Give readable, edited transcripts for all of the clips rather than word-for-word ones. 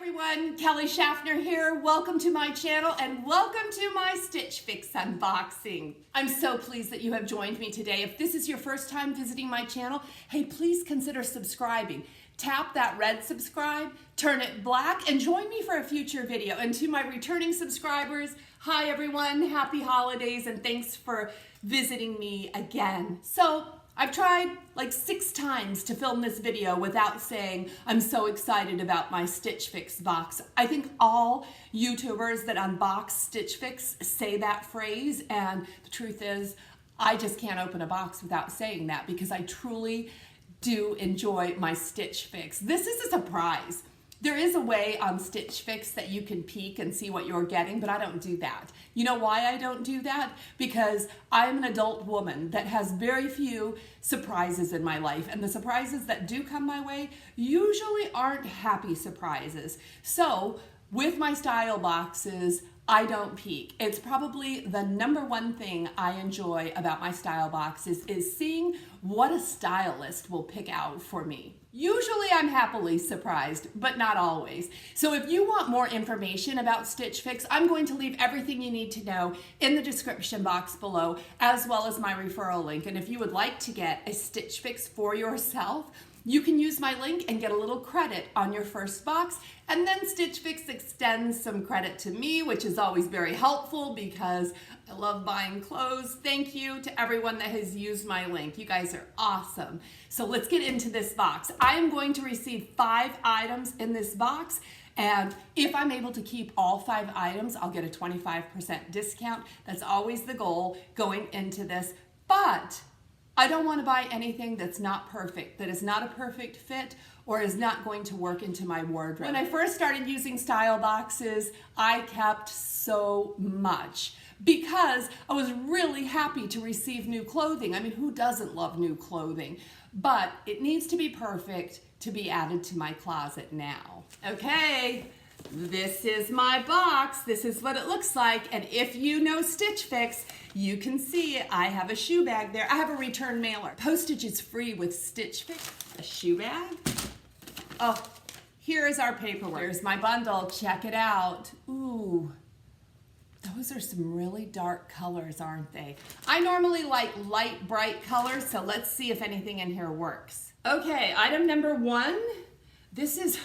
everyone, Kelly Shaffner here. Welcome to my channel and welcome to my Stitch Fix unboxing. I'm so pleased that you have joined me today. If this is your first time visiting my channel, hey, please consider subscribing. Tap that red subscribe, turn it black, and join me for a future video. And to my returning subscribers, hi everyone, happy holidays, and thanks for visiting me again. So, I've tried like 6 times to film this video without saying I'm so excited about my Stitch Fix box. I think all YouTubers that unbox Stitch Fix say that phrase, and the truth is I just can't open a box without saying that because I truly do enjoy my Stitch Fix. This is a surprise. There is a way on Stitch Fix that you can peek and see what you're getting, but I don't do that. You know why I don't do that? Because I'm an adult woman that has very few surprises in my life, and the surprises that do come my way usually aren't happy surprises. So with my style boxes, I don't peek. It's probably the #1 thing I enjoy about my style boxes is seeing what a stylist will pick out for me. Usually I'm happily surprised, but not always. So if you want more information about Stitch Fix, I'm going to leave everything you need to know in the description box below, as well as my referral link. And if you would like to get a Stitch Fix for yourself, you can use my link and get a little credit on your first box, and then Stitch Fix extends some credit to me, which is always very helpful because I love buying clothes. Thank you to everyone that has used my link. You guys are awesome. So let's get into this box. I am going to receive 5 items in this box, and if I'm able to keep all 5 items, I'll get a 25% discount. That's always the goal going into this, but I don't want to buy anything that's not perfect, that is not a perfect fit, or is not going to work into my wardrobe. When I first started using style boxes, I kept so much because I was really happy to receive new clothing. I mean, who doesn't love new clothing? But it needs to be perfect to be added to my closet now. Okay. This is my box. This is what it looks like. And if you know Stitch Fix, you can see I have a shoe bag there. I have a return mailer. Postage is free with Stitch Fix. A shoe bag. Oh, here is our paperwork. Here's my bundle. Check it out. Ooh, those are some really dark colors, aren't they? I normally like light, bright colors, so let's see if anything in here works. Okay, item #1. This is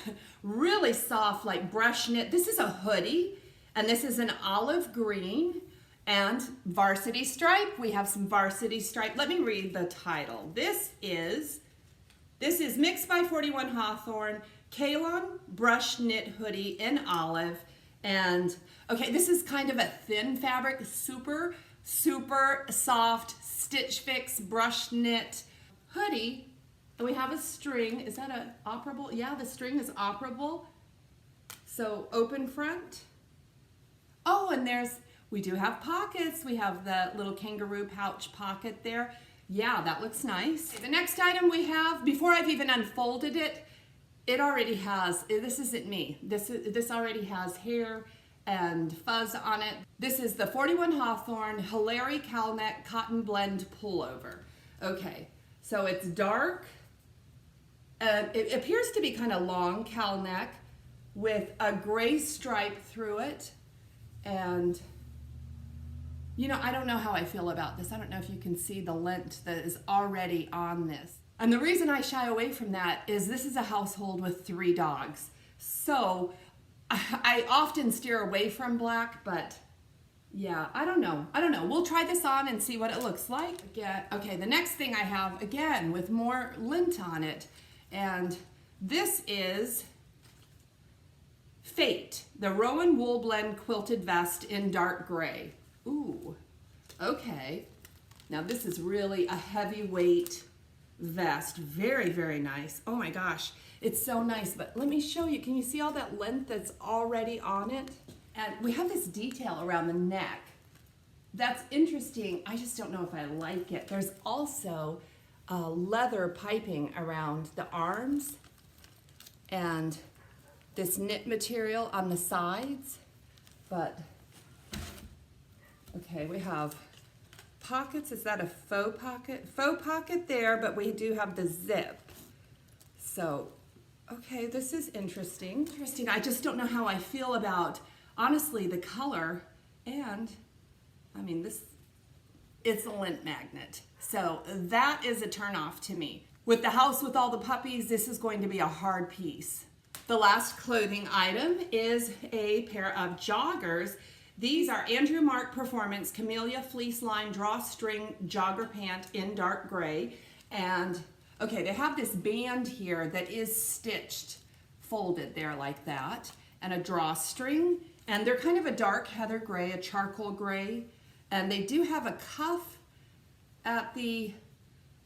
really soft, like brush knit. This is a hoodie, and this is an olive green and varsity stripe. We have some varsity stripe. Let me read the title. This is Mixed by 41 Hawthorne Kaylon brush knit hoodie in olive. And okay, this is kind of a thin fabric, super, super soft Stitch Fix brush knit hoodie. And we have a string. Is that operable? Yeah, the string is operable. So open front. Oh, and we do have pockets. We have the little kangaroo pouch pocket there. Yeah, that looks nice. The next item we have, before I've even unfolded it, it already has, this isn't me. This already has hair and fuzz on it. This is the 41 Hawthorne Hilary Cowl Neck Cotton Blend Pullover. Okay, so it's dark. It appears to be kind of long cowl neck with a gray stripe through it. And, you know, I don't know how I feel about this. I don't know if you can see the lint that is already on this. And the reason I shy away from that is this is a household with 3 dogs. So I often steer away from black, but yeah, I don't know. We'll try this on and see what it looks like. Again, okay, the next thing I have, again, with more lint on it. And this is Fate, the Rowan Wool Blend Quilted Vest in dark gray. Ooh, okay. Now this is really a heavyweight vest. Very, very nice. Oh my gosh, it's so nice. But let me show you. Can you see all that length that's already on it? And we have this detail around the neck. That's interesting. I just don't know if I like it. There's also leather piping around the arms and this knit material on the sides. But okay, we have pockets. Is that a faux pocket? Faux pocket there, but we do have the zip. So Okay, this is interesting. I just don't know how I feel about, honestly, the color. And, I mean, it's a lint magnet. So that is a turnoff to me. With the house with all the puppies, this is going to be a hard piece. The last clothing item is a pair of joggers. These are Andrew Mark Performance Camellia Fleece Line Drawstring Jogger Pant in dark gray. And okay, they have this band here that is stitched, folded there like that, and a drawstring. And they're kind of a dark heather gray, a charcoal gray. And they do have a cuff at the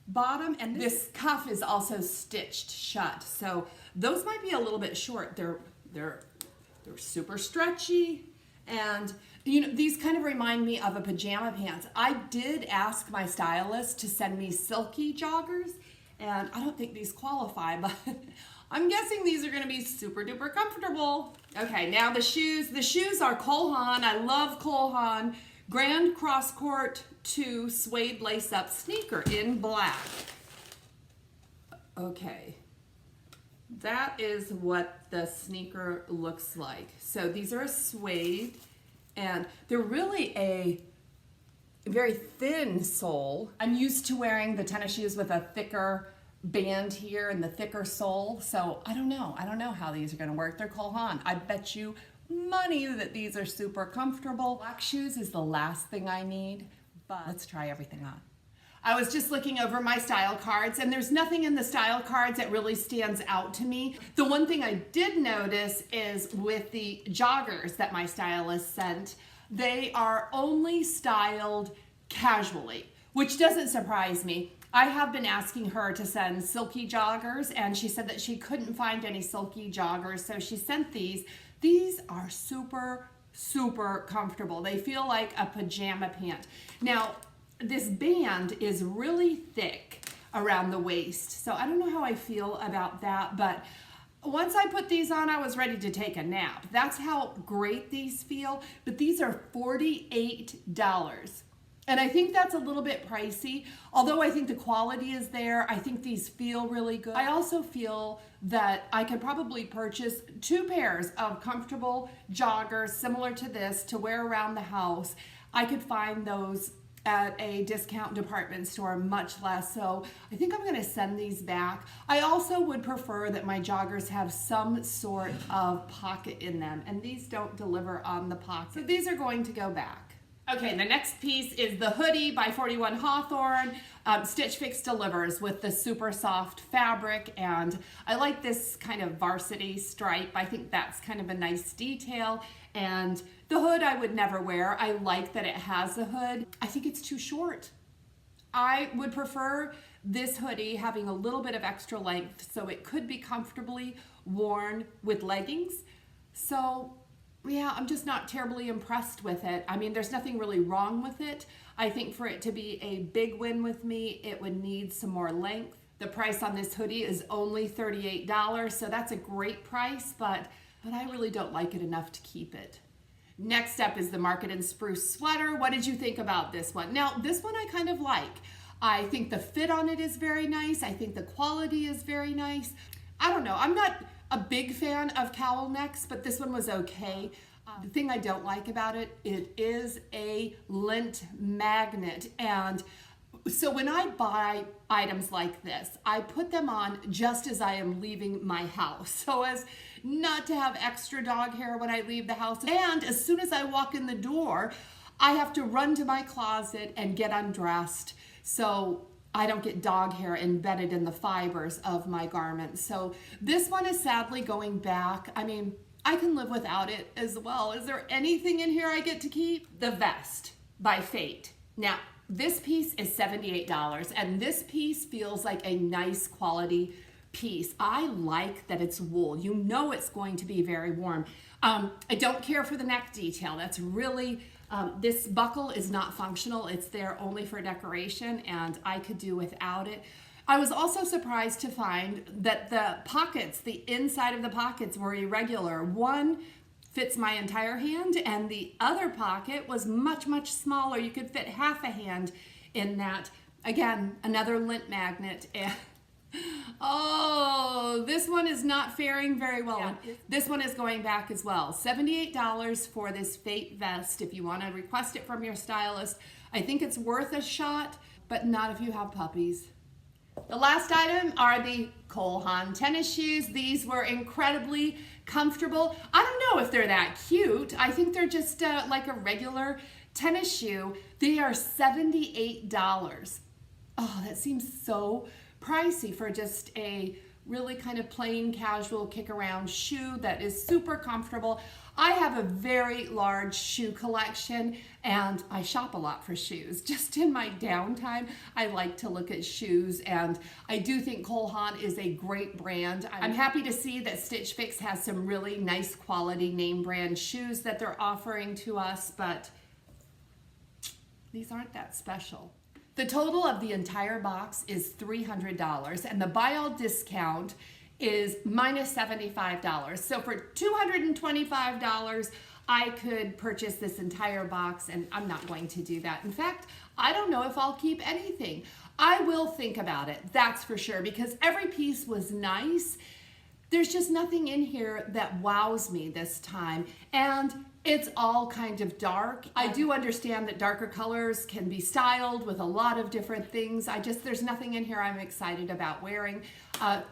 bottom, and this cuff is also stitched shut. So those might be a little bit short. They're super stretchy. And you know, these kind of remind me of a pajama pants. I did ask my stylist to send me silky joggers, and I don't think these qualify, but I'm guessing these are gonna be super duper comfortable. Okay, now the shoes. The shoes are Cowl. I love Cowl. Grand Cross Court 2 suede lace-up sneaker in black. Okay, that is what the sneaker looks like. So these are a suede, and they're really a very thin sole. I'm used to wearing the tennis shoes with a thicker band here and the thicker sole, so I don't know how these are gonna work. They're Cowl. I bet you money that these are super comfortable. Black shoes is the last thing I need, but let's try everything on. I was just looking over my style cards, and there's nothing in the style cards that really stands out to me. The one thing I did notice is with the joggers that my stylist sent, they are only styled casually, which doesn't surprise me. I have been asking her to send silky joggers, and she said that she couldn't find any silky joggers, so she sent these. These are super, super comfortable. They feel like a pajama pant. Now, this band is really thick around the waist, so I don't know how I feel about that, but once I put these on, I was ready to take a nap. That's how great these feel, but these are $48. And I think that's a little bit pricey. Although I think the quality is there, I think these feel really good. I also feel that I could probably purchase 2 pairs of comfortable joggers similar to this to wear around the house. I could find those at a discount department store much less, so I think I'm gonna send these back. I also would prefer that my joggers have some sort of pocket in them, and these don't deliver on the pocket. So these are going to go back. Okay, the next piece is the Hoodie by 41 Hawthorne. Stitch Fix delivers with the super soft fabric, and I like this kind of varsity stripe. I think that's kind of a nice detail, and the hood I would never wear. I like that it has a hood. I think it's too short. I would prefer this hoodie having a little bit of extra length so it could be comfortably worn with leggings. So yeah, I'm just not terribly impressed with it. I mean, there's nothing really wrong with it. I think for it to be a big win with me, it would need some more length. The price on this hoodie is only $38, so that's a great price, but I really don't like it enough to keep it. Next up is the Market and Spruce sweater. What did you think about this one? Now, this one I kind of like. I think the fit on it is very nice. I think the quality is very nice. I don't know, I'm not a big fan of cowl necks, but this one was okay. The thing I don't like about it, it is a lint magnet. And so when I buy items like this, I put them on just as I am leaving my house, so as not to have extra dog hair when I leave the house. And as soon as I walk in the door, I have to run to my closet and get undressed, so I don't get dog hair embedded in the fibers of my garments. So this one is sadly going back. I mean, I can live without it as well. Is there anything in here I get to keep? The vest by Fate. Now, this piece is $78, and this piece feels like a nice quality piece. I like that it's wool. You know it's going to be very warm. I don't care for the neck detail. That's really, this buckle is not functional. It's there only for decoration, and I could do without it. I was also surprised to find that the pockets, the inside of the pockets were irregular. One fits my entire hand, and the other pocket was much, much smaller. You could fit half a hand in that. Again, another lint magnet. Oh, this one is not faring very well. Yeah. This one is going back as well. $78 for this fate vest if you want to request it from your stylist. I think it's worth a shot, but not if you have puppies. The last item are the Haan tennis shoes. These were incredibly comfortable. I don't know if they're that cute. I think they're just like a regular tennis shoe. They are $78. Oh, that seems so pricey for just a really kind of plain casual kick around shoe that is super comfortable. I have a very large shoe collection and I shop a lot for shoes. Just in my downtime, I like to look at shoes, and I do think Haan is a great brand. I'm happy to see that Stitch Fix has some really nice quality name brand shoes that they're offering to us, but these aren't that special. The total of the entire box is $300, and the buy all discount is minus $75. So for $225, I could purchase this entire box, and I'm not going to do that. In fact, I don't know if I'll keep anything. I will think about it, that's for sure, because every piece was nice. There's just nothing in here that wows me this time, and it's all kind of dark. I do understand that darker colors can be styled with a lot of different things. There's nothing in here I'm excited about wearing.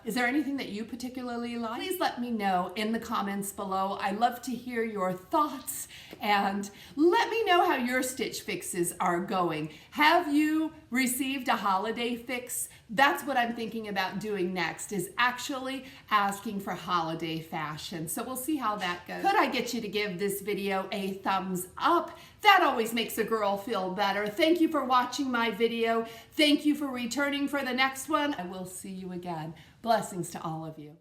Is there anything that you particularly like? Please let me know in the comments below. I love to hear your thoughts, and let me know how your Stitch Fixes are going. Have you received a holiday fix? That's what I'm thinking about doing next, is actually asking for holiday fashion. So we'll see how that goes. Could I get you to give this video a thumbs up? That always makes a girl feel better. Thank you for watching my video. Thank you for returning for the next one. I will see you again. Blessings to all of you.